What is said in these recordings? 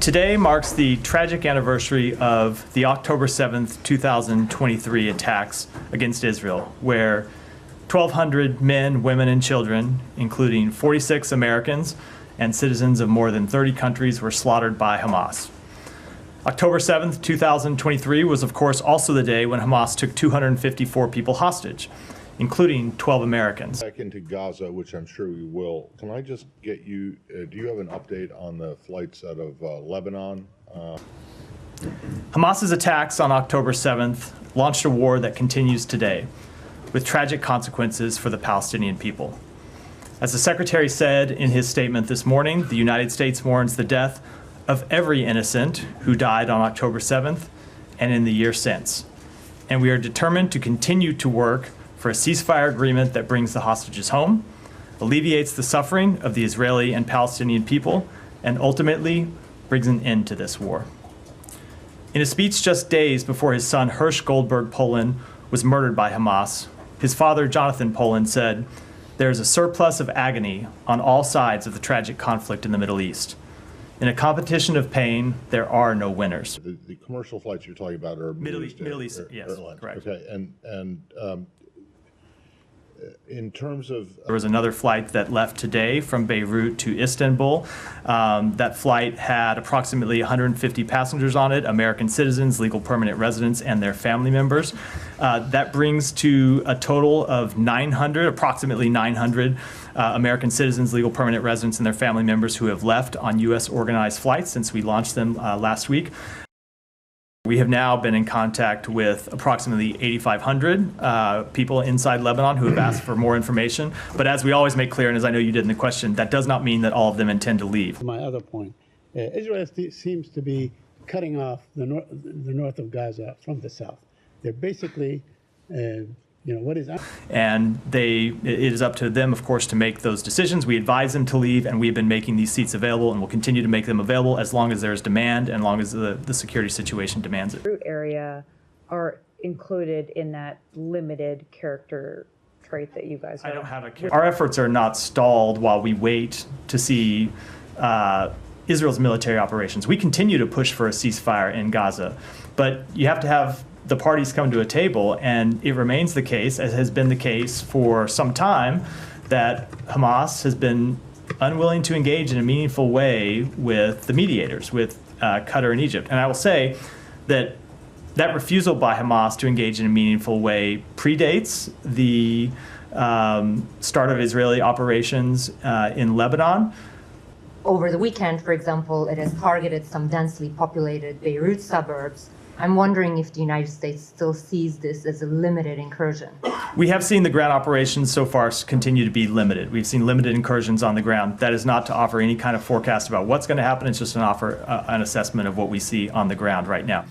Today marks the tragic anniversary of the October 7th, 2023 attacks against Israel, where 1,200 men, women, and children, including 46 Americans and citizens of more than 30 countries, were slaughtered by Hamas. October 7th, 2023 was, of course, also the day when Hamas took 254 people hostage, including 12 Americans. Back into Gaza, which I'm sure we will. Can I just get you, do you have an update on the flights out of Lebanon? Hamas's attacks on October 7th launched a war that continues today, with tragic consequences for the Palestinian people. As the Secretary said in his statement this morning, the United States mourns the death of every innocent who died on October 7th and in the year since. And we are determined to continue to work for a ceasefire agreement that brings the hostages home, alleviates the suffering of the Israeli and Palestinian people, and ultimately brings an end to this war. In a speech just days before his son Hersh Goldberg Poland was murdered by Hamas, his father Jonathan Poland said, "There is a surplus of agony on all sides of the tragic conflict in the Middle East. In a competition of pain, there are no winners." The commercial flights you're talking about are Middle East, yes, airlines. correct. Okay, and in terms of... There was another flight that left today from Beirut to Istanbul. That flight had approximately 150 passengers on it, American citizens, legal permanent residents, and their family members. That brings to a total of 900, approximately 900 American citizens, legal permanent residents, and their family members who have left on U.S. organized flights since we launched them last week. We have now been in contact with approximately 8,500 people inside Lebanon who have asked for more information. But as we always make clear, and as I know you did in the question, that does not mean that all of them intend to leave. My other point, Israel seems to be cutting off the north of Gaza from the south. They're basically, what is that? And it is up to them, of course, to make those decisions. We advise them to leave, and we've been making these seats available and will continue to make them available as long as there is demand and as long as the security situation demands it. Beirut area are included in that limited character trait that you guys are. I don't have our efforts are not stalled while we wait to see Israel's military operations. We continue to push for a ceasefire in Gaza, but you have to have the parties come to a table, and it remains the case, as has been the case for some time, that Hamas has been unwilling to engage in a meaningful way with the mediators, with Qatar and Egypt. And I will say that refusal by Hamas to engage in a meaningful way predates the start of Israeli operations in Lebanon. Over the weekend, for example, it has targeted some densely populated Beirut suburbs. I'm wondering if the United States still sees this as a limited incursion. We have seen the ground operations so far continue to be limited. We've seen limited incursions on the ground. That is not to offer any kind of forecast about what's going to happen. It's just an assessment of what we see on the ground right now.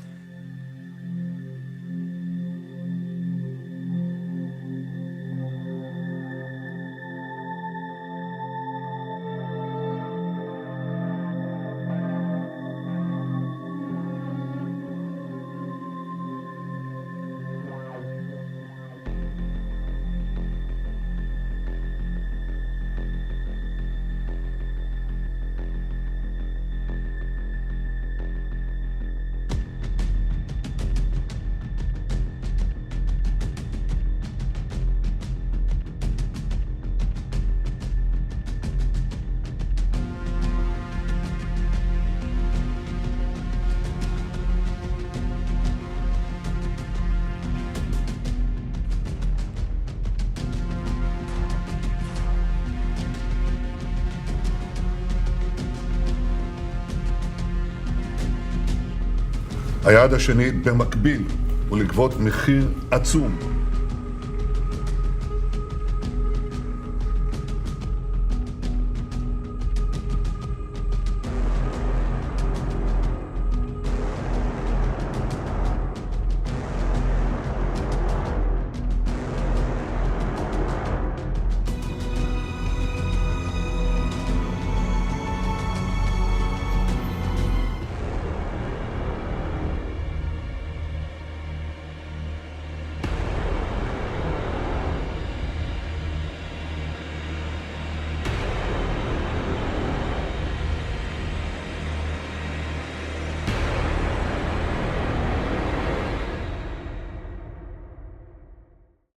היעד השני במקביל הוא לגבות מחיר עצום